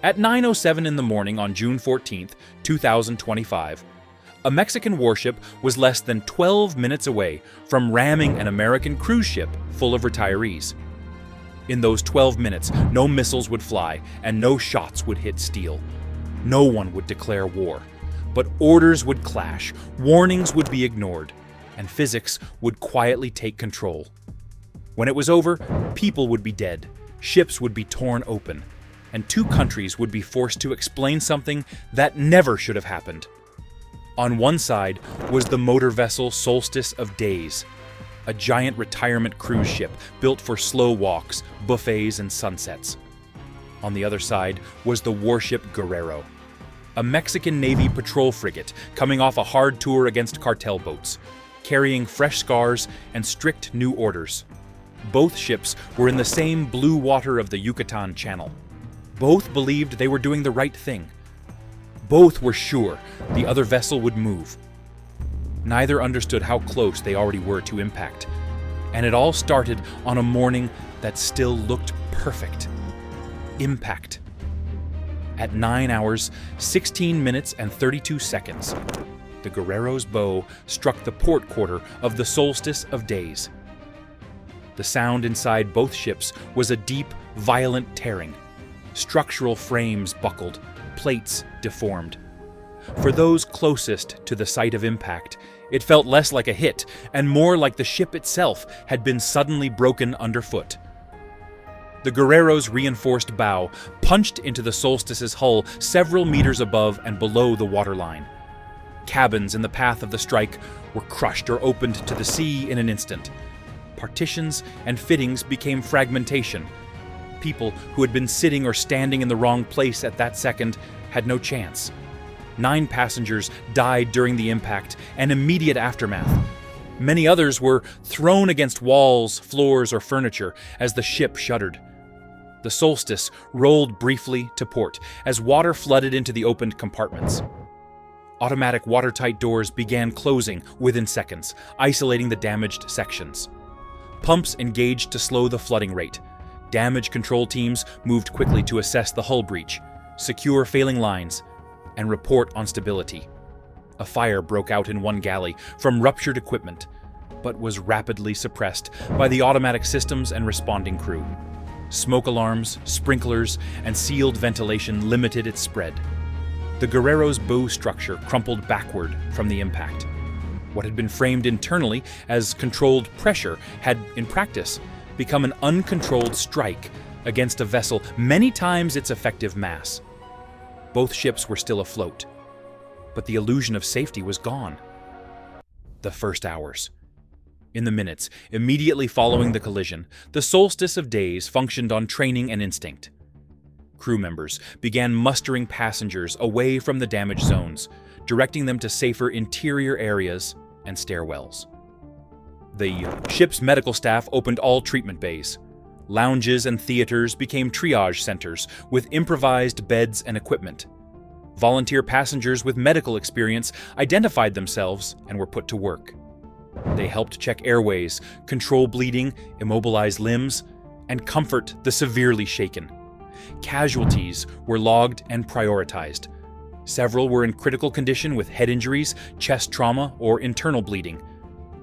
At 9:07 in the morning on June 14th, 2025, a Mexican warship was less than 12 minutes away from ramming an American cruise ship full of retirees. In those 12 minutes, no missiles would fly and no shots would hit steel. No one would declare war, but orders would clash, warnings would be ignored, and physics would quietly take control. When it was over, people would be dead, ships would be torn open, and two countries would be forced to explain something that never should have happened. On one side was the motor vessel Solstice of Days, a giant retirement cruise ship built for slow walks, buffets, and sunsets. On the other side was the warship Guerrero, a Mexican Navy patrol frigate coming off a hard tour against cartel boats, carrying fresh scars and strict new orders. Both ships were in the same blue water of the Yucatan Channel. Both believed they were doing the right thing. Both were sure the other vessel would move. Neither understood how close they already were to impact, and it all started on a morning that still looked perfect. Impact. At 9 hours, 16 minutes, and 32 seconds, the Guerrero's bow struck the port quarter of the Solstice of Days. The sound inside both ships was a deep, violent tearing. Structural frames buckled, plates deformed. For those closest to the site of impact, it felt less like a hit and more like the ship itself had been suddenly broken underfoot. The Guerrero's reinforced bow punched into the Solstice's hull several meters above and below the waterline. Cabins in the path of the strike were crushed or opened to the sea in an instant. Partitions and fittings became fragmentation. People who had been sitting or standing in the wrong place at that second had no chance. 9 passengers died during the impact and immediate aftermath. Many others were thrown against walls, floors, or furniture as the ship shuddered. The Solstice rolled briefly to port as water flooded into the opened compartments. Automatic watertight doors began closing within seconds, isolating the damaged sections. Pumps engaged to slow the flooding rate. Damage control teams moved quickly to assess the hull breach, secure failing lines, and report on stability. A fire broke out in one galley from ruptured equipment, but was rapidly suppressed by the automatic systems and responding crew. Smoke alarms, sprinklers, and sealed ventilation limited its spread. The Guerrero's bow structure crumpled backward from the impact. What had been framed internally as controlled pressure had, in practice, become an uncontrolled strike against a vessel many times its effective mass. Both ships were still afloat, but the illusion of safety was gone. The first hours. In the minutes immediately following the collision, the Solstice of Days functioned on training and instinct. Crew members began mustering passengers away from the damaged zones, directing them to safer interior areas and stairwells. The ship's medical staff opened all treatment bays. Lounges and theaters became triage centers with improvised beds and equipment. Volunteer passengers with medical experience identified themselves and were put to work. They helped check airways, control bleeding, immobilize limbs, and comfort the severely shaken. Casualties were logged and prioritized. Several were in critical condition with head injuries, chest trauma, or internal bleeding.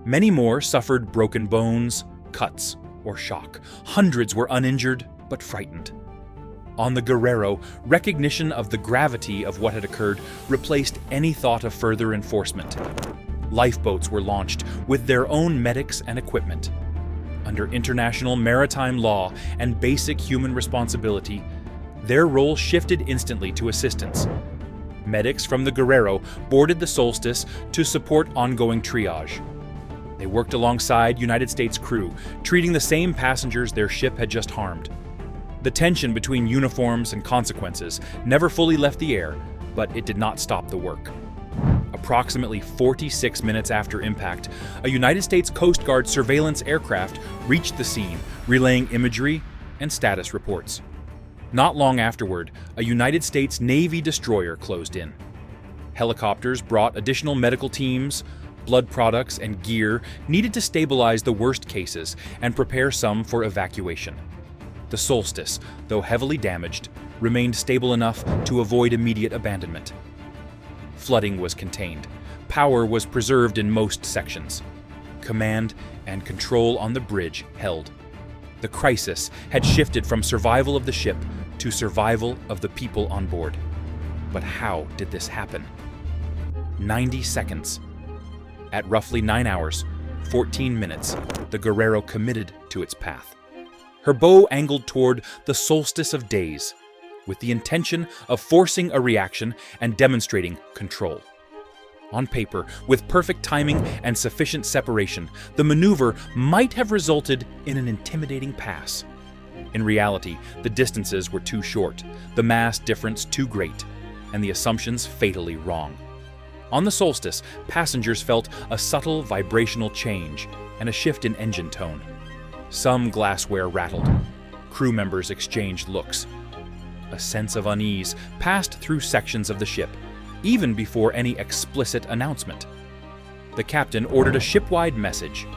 Many more suffered broken bones, cuts, or shock. Hundreds were uninjured but frightened. On the Guerrero, recognition of the gravity of what had occurred replaced any thought of further enforcement. Lifeboats were launched with their own medics and equipment. Under international maritime law and basic human responsibility, their role shifted instantly to assistance. Medics from the Guerrero boarded the Solstice to support ongoing triage. They worked alongside United States crew, treating the same passengers their ship had just harmed. The tension between uniforms and consequences never fully left the air, but it did not stop the work. Approximately 46 minutes after impact, a United States Coast Guard surveillance aircraft reached the scene, relaying imagery and status reports. Not long afterward, a United States Navy destroyer closed in. Helicopters brought additional medical teams, blood products, and gear needed to stabilize the worst cases and prepare some for evacuation. The Solstice, though heavily damaged, remained stable enough to avoid immediate abandonment. Flooding was contained. Power was preserved in most sections. Command and control on the bridge held. The crisis had shifted from survival of the ship to survival of the people on board. But how did this happen? 90 seconds. At roughly 9 hours, 14 minutes, the Guerrero committed to its path. Her bow angled toward the Solstice of Days, with the intention of forcing a reaction and demonstrating control. On paper, with perfect timing and sufficient separation, the maneuver might have resulted in an intimidating pass. In reality, the distances were too short, the mass difference too great, and the assumptions fatally wrong. On the Solstice, passengers felt a subtle vibrational change and a shift in engine tone. Some glassware rattled. Crew members exchanged looks. A sense of unease passed through sections of the ship, even before any explicit announcement. The captain ordered a ship-wide message.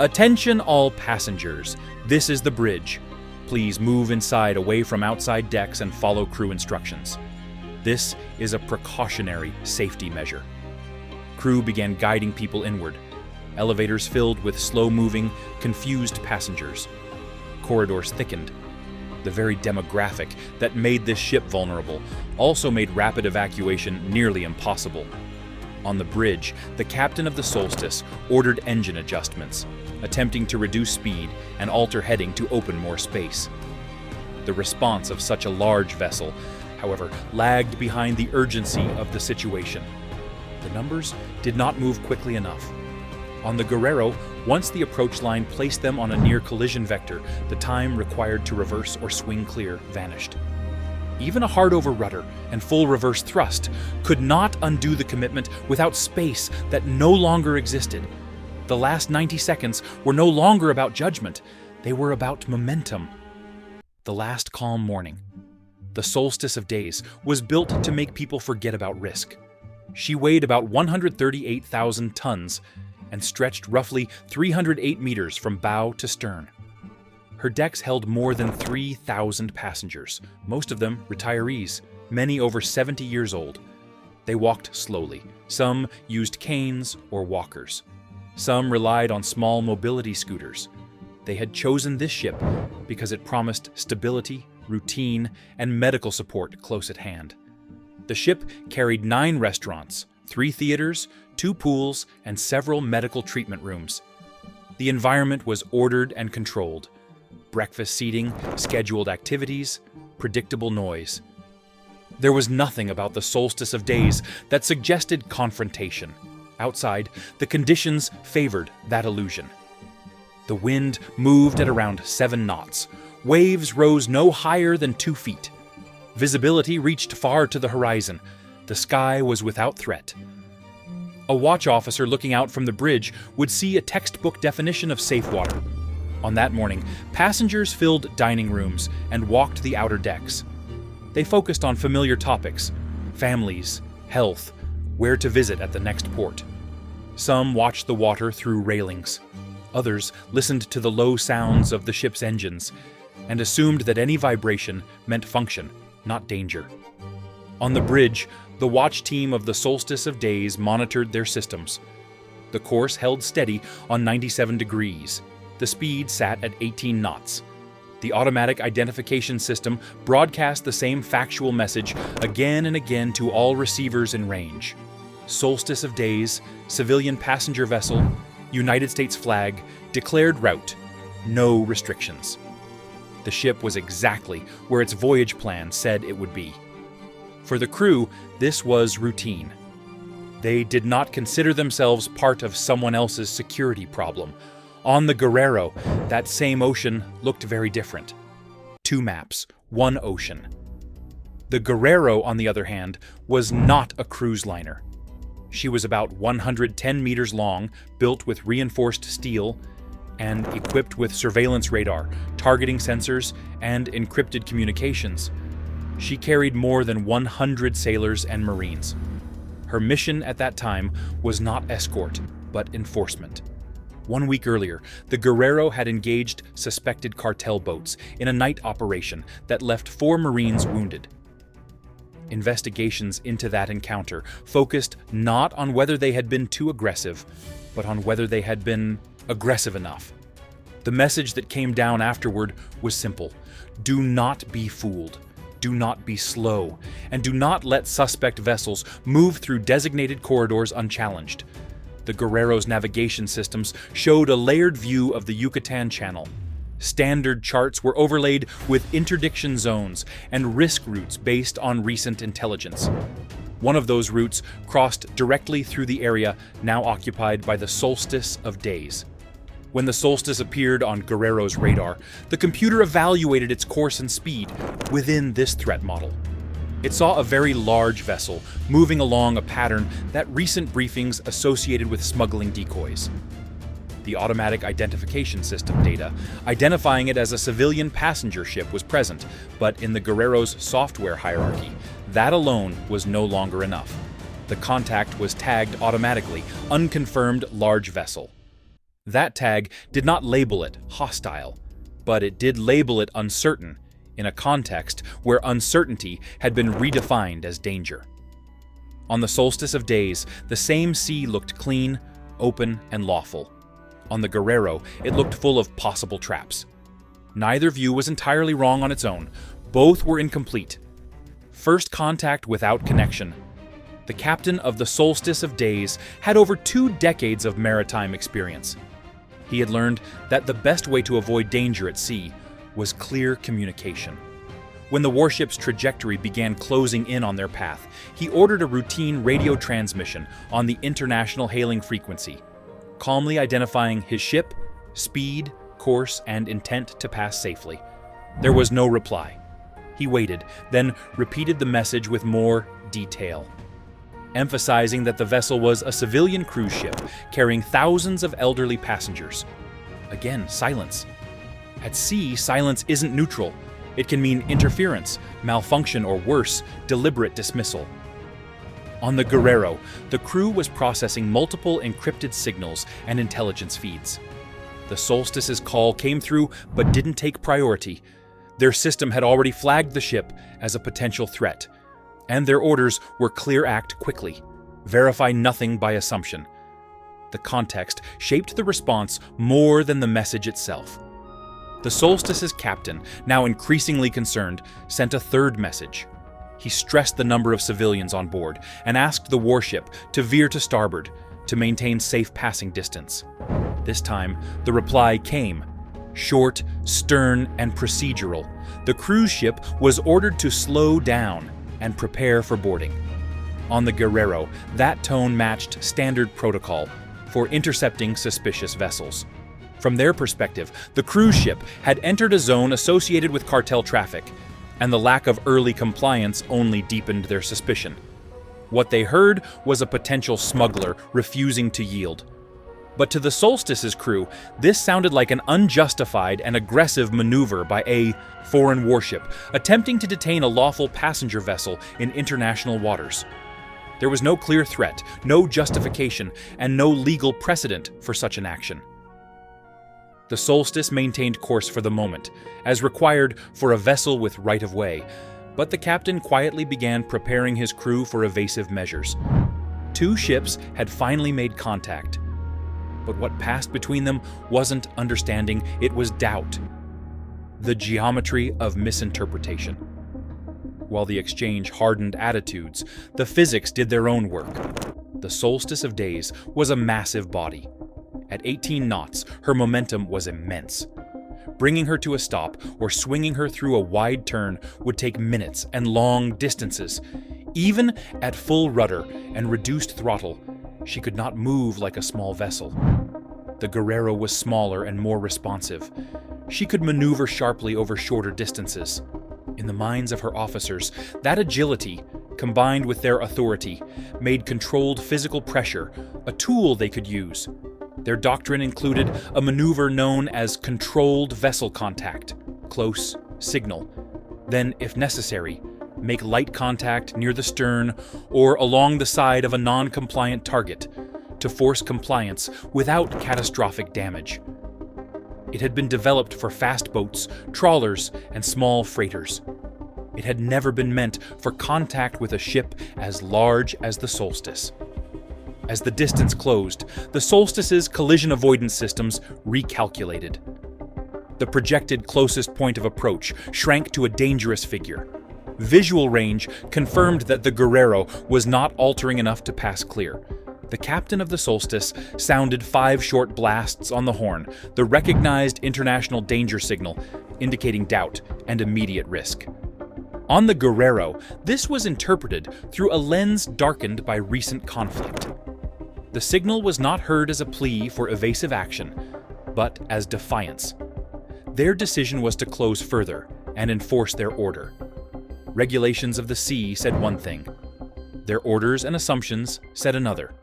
"Attention all passengers, this is the bridge. Please move inside away from outside decks and follow crew instructions. This is a precautionary safety measure." Crew began guiding people inward. Elevators filled with slow-moving, confused passengers. Corridors thickened. The very demographic that made this ship vulnerable also made rapid evacuation nearly impossible. On the bridge, the captain of the Solstice ordered engine adjustments, attempting to reduce speed and alter heading to open more space. The response of such a large vessel, however, lagged behind the urgency of the situation. The numbers did not move quickly enough. On the Guerrero, once the approach line placed them on a near-collision vector, the time required to reverse or swing clear vanished. Even a hard-over rudder and full reverse thrust could not undo the commitment without space that no longer existed. The last 90 seconds were no longer about judgment. They were about momentum. The last calm morning. The Solstice of Days was built to make people forget about risk. She weighed about 138,000 tons and stretched roughly 308 meters from bow to stern. Her decks held more than 3,000 passengers, most of them retirees, many over 70 years old. They walked slowly. Some used canes or walkers. Some relied on small mobility scooters. They had chosen this ship because it promised stability, routine, and medical support close at hand. The ship carried 9 restaurants, 3 theaters, 2 pools, and several medical treatment rooms. The environment was ordered and controlled. Breakfast seating, scheduled activities, predictable noise. There was nothing about the Solstice of Days that suggested confrontation. Outside, the conditions favored that illusion. The wind moved at around 7 knots. Waves rose no higher than 2 feet. Visibility reached far to the horizon. The sky was without threat. A watch officer looking out from the bridge would see a textbook definition of safe water. On that morning, passengers filled dining rooms and walked the outer decks. They focused on familiar topics: families, health, where to visit at the next port. Some watched the water through railings. Others listened to the low sounds of the ship's engines and assumed that any vibration meant function, not danger. On the bridge, the watch team of the Solstice of Days monitored their systems. The course held steady on 97 degrees. The speed sat at 18 knots. The automatic identification system broadcast the same factual message again and again to all receivers in range. Solstice of Days, civilian passenger vessel, United States flag, declared route, no restrictions. The ship was exactly where its voyage plan said it would be. For the crew, this was routine. They did not consider themselves part of someone else's security problem. On the Guerrero, that same ocean looked very different. 2 maps, 1 ocean. The Guerrero, on the other hand, was not a cruise liner. She was about 110 meters long, built with reinforced steel, and equipped with surveillance radar, targeting sensors, and encrypted communications. She carried more than 100 sailors and Marines. Her mission at that time was not escort, but enforcement. 1 week earlier, the Guerrero had engaged suspected cartel boats in a night operation that left 4 Marines wounded. Investigations into that encounter focused not on whether they had been too aggressive, but on whether they had been aggressive enough. The message that came down afterward was simple: do not be fooled, do not be slow, and do not let suspect vessels move through designated corridors unchallenged. The Guerrero's navigation systems showed a layered view of the Yucatan Channel. Standard charts were overlaid with interdiction zones and risk routes based on recent intelligence. One of those routes crossed directly through the area now occupied by the Solstice of Days. When the Solstice appeared on Guerrero's radar, the computer evaluated its course and speed within this threat model. It saw a very large vessel moving along a pattern that recent briefings associated with smuggling decoys. The automatic identification system data, identifying it as a civilian passenger ship, was present, but in the Guerrero's software hierarchy, that alone was no longer enough. The contact was tagged automatically, unconfirmed large vessel. That tag did not label it hostile, but it did label it uncertain, in a context where uncertainty had been redefined as danger. On the Solstice of Days, the same sea looked clean, open, and lawful. On the Guerrero, it looked full of possible traps. Neither view was entirely wrong on its own. Both were incomplete. First contact without connection. The captain of the Solstice of Days had over 2 decades of maritime experience. He had learned that the best way to avoid danger at sea was clear communication. When the warship's trajectory began closing in on their path, he ordered a routine radio transmission on the international hailing frequency, calmly identifying his ship, speed, course, and intent to pass safely. There was no reply. He waited, then repeated the message with more detail, emphasizing that the vessel was a civilian cruise ship carrying thousands of elderly passengers. Again, silence. At sea, silence isn't neutral. It can mean interference, malfunction, or worse, deliberate dismissal. On the Guerrero, the crew was processing multiple encrypted signals and intelligence feeds. The Solstice's call came through but didn't take priority. Their system had already flagged the ship as a potential threat, and their orders were clear act quickly, verify nothing by assumption. The context shaped the response more than the message itself. The Solstice's captain, now increasingly concerned, sent a third message. He stressed the number of civilians on board and asked the warship to veer to starboard to maintain safe passing distance. This time, the reply came. Short, stern, and procedural. The cruise ship was ordered to slow down and prepare for boarding. On the Guerrero, that tone matched standard protocol for intercepting suspicious vessels. From their perspective, the cruise ship had entered a zone associated with cartel traffic, and the lack of early compliance only deepened their suspicion. What they heard was a potential smuggler refusing to yield. But to the Solstice's crew, this sounded like an unjustified and aggressive maneuver by a foreign warship attempting to detain a lawful passenger vessel in international waters. There was no clear threat, no justification, and no legal precedent for such an action. The Solstice maintained course for the moment, as required for a vessel with right-of-way, but the captain quietly began preparing his crew for evasive measures. 2 ships had finally made contact, but what passed between them wasn't understanding, it was doubt. The geometry of misinterpretation. While the exchange hardened attitudes, the physics did their own work. The Solstice of Days was a massive body. At 18 knots, her momentum was immense. Bringing her to a stop or swinging her through a wide turn would take minutes and long distances. Even at full rudder and reduced throttle, she could not move like a small vessel. The Guerrero was smaller and more responsive. She could maneuver sharply over shorter distances. In the minds of her officers, that agility, combined with their authority, made controlled physical pressure a tool they could use. Their doctrine included a maneuver known as controlled vessel contact, close, signal. Then, if necessary, make light contact near the stern or along the side of a non-compliant target to force compliance without catastrophic damage. It had been developed for fast boats, trawlers, and small freighters. It had never been meant for contact with a ship as large as the Solstice. As the distance closed, the Solstice's collision avoidance systems recalculated. The projected closest point of approach shrank to a dangerous figure. Visual range confirmed that the Guerrero was not altering enough to pass clear. The captain of the Solstice sounded 5 short blasts on the horn, the recognized international danger signal, indicating doubt and immediate risk. On the Guerrero, this was interpreted through a lens darkened by recent conflict. The signal was not heard as a plea for evasive action, but as defiance. Their decision was to close further and enforce their order. Regulations of the sea said one thing. Their orders and assumptions said another.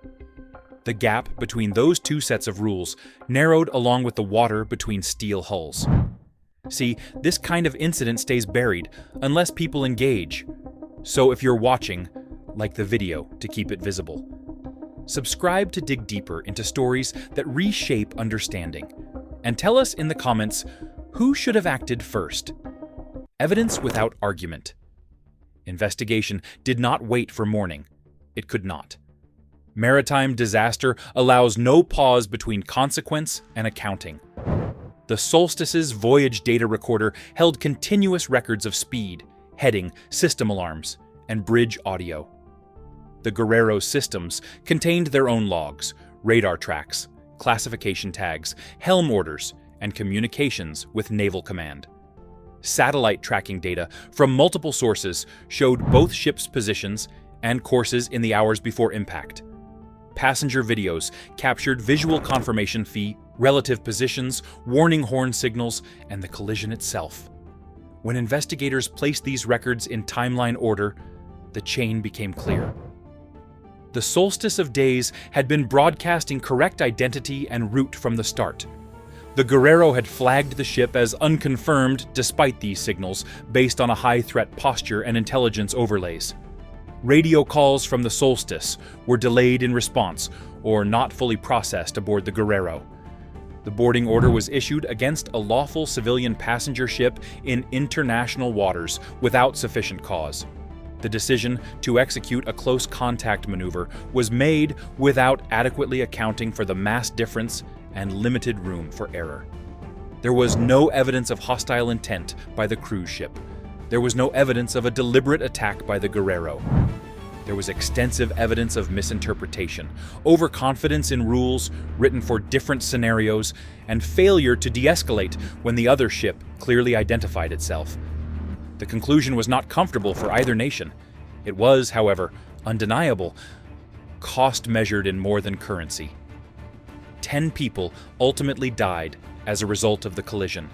The gap between those two sets of rules narrowed along with the water between steel hulls. See, this kind of incident stays buried unless people engage. So if you're watching, like the video to keep it visible. Subscribe to dig deeper into stories that reshape understanding. And tell us in the comments who should have acted first. Evidence without argument. Investigation did not wait for morning. It could not. Maritime disaster allows no pause between consequence and accounting. The Solstice's voyage data recorder held continuous records of speed, heading, system alarms, and bridge audio. The Guerrero's systems contained their own logs, radar tracks, classification tags, helm orders, and communications with Naval Command. Satellite tracking data from multiple sources showed both ships' positions and courses in the hours before impact. Passenger videos captured visual confirmation feed, relative positions, warning horn signals, and the collision itself. When investigators placed these records in timeline order, the chain became clear. The Solstice of Days had been broadcasting correct identity and route from the start. The Guerrero had flagged the ship as unconfirmed despite these signals, based on a high-threat posture and intelligence overlays. Radio calls from the Solstice were delayed in response or not fully processed aboard the Guerrero. The boarding order was issued against a lawful civilian passenger ship in international waters without sufficient cause. The decision to execute a close contact maneuver was made without adequately accounting for the mass difference and limited room for error. There was no evidence of hostile intent by the cruise ship. There was no evidence of a deliberate attack by the Guerrero. There was extensive evidence of misinterpretation, overconfidence in rules written for different scenarios, and failure to de-escalate when the other ship clearly identified itself. The conclusion was not comfortable for either nation. It was, however, undeniable, cost measured in more than currency. 10 people ultimately died as a result of the collision.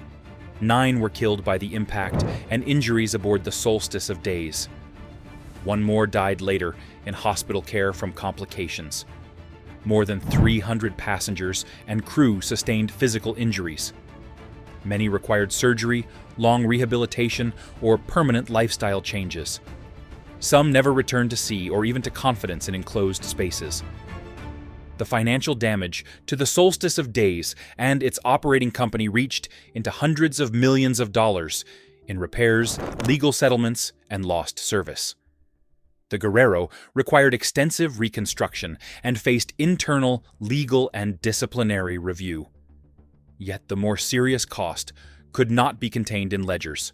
9 were killed by the impact and injuries aboard the Solstice of Days. 1 more died later in hospital care from complications. More than 300 passengers and crew sustained physical injuries. Many required surgery, long rehabilitation, or permanent lifestyle changes. Some never returned to sea or even to confidence in enclosed spaces. The financial damage to the Solstice of Days and its operating company reached into hundreds of millions of dollars in repairs, legal settlements, and lost service. The Guerrero required extensive reconstruction and faced internal, legal, and disciplinary review. Yet the more serious cost could not be contained in ledgers.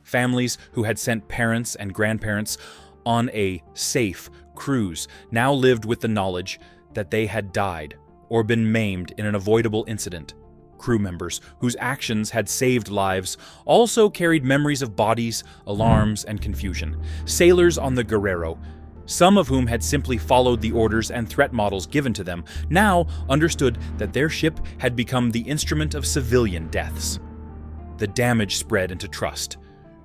Families who had sent parents and grandparents on a safe cruise now lived with the knowledge that they had died or been maimed in an avoidable incident. Crew members whose actions had saved lives also carried memories of bodies, alarms, and confusion. Sailors on the Guerrero, some of whom had simply followed the orders and threat models given to them, now understood that their ship had become the instrument of civilian deaths. The damage spread into trust.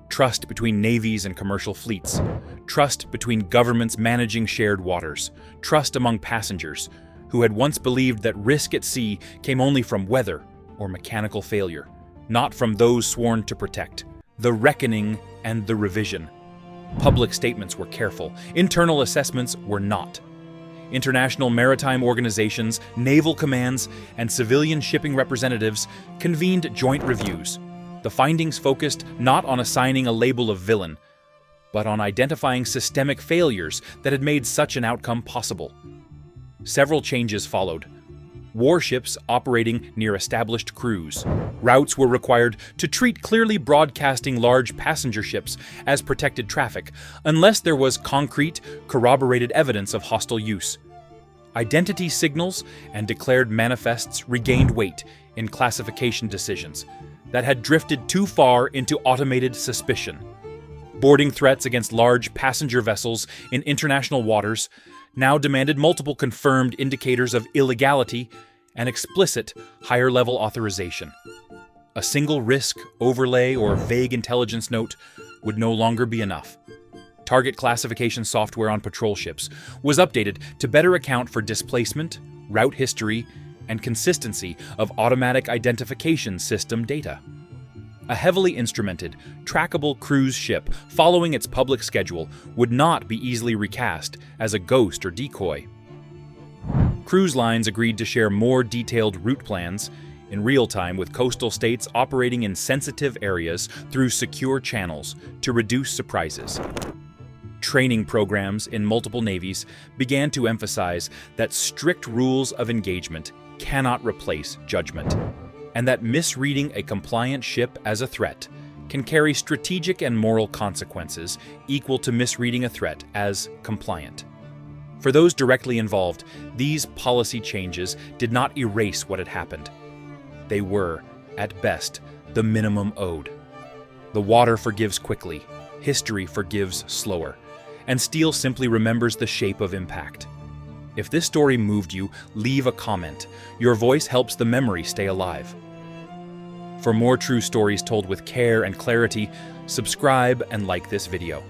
Trust between navies and commercial fleets. Trust between governments managing shared waters. Trust among passengers, who had once believed that risk at sea came only from weather or mechanical failure, not from those sworn to protect. The reckoning and the revision. Public statements were careful. Internal assessments were not. International maritime organizations, naval commands, and civilian shipping representatives convened joint reviews. The findings focused not on assigning a label of villain, but on identifying systemic failures that had made such an outcome possible. Several changes followed. Warships operating near established crews. Routes were required to treat clearly broadcasting large passenger ships as protected traffic, unless there was concrete, corroborated evidence of hostile use. Identity signals and declared manifests regained weight in classification decisions that had drifted too far into automated suspicion. Boarding threats against large passenger vessels in international waters now demanded multiple confirmed indicators of illegality and explicit higher-level authorization. A single risk, overlay, or vague intelligence note would no longer be enough. Target classification software on patrol ships was updated to better account for displacement, route history, and consistency of automatic identification system data. A heavily instrumented, trackable cruise ship following its public schedule would not be easily recast as a ghost or decoy. Cruise lines agreed to share more detailed route plans in real time with coastal states operating in sensitive areas through secure channels to reduce surprises. Training programs in multiple navies began to emphasize that strict rules of engagement cannot replace judgment, and that misreading a compliant ship as a threat can carry strategic and moral consequences equal to misreading a threat as compliant. For those directly involved, these policy changes did not erase what had happened. They were, at best, the minimum owed. The water forgives quickly, history forgives slower, and steel simply remembers the shape of impact. If this story moved you, leave a comment. Your voice helps the memory stay alive. For more true stories told with care and clarity, subscribe and like this video.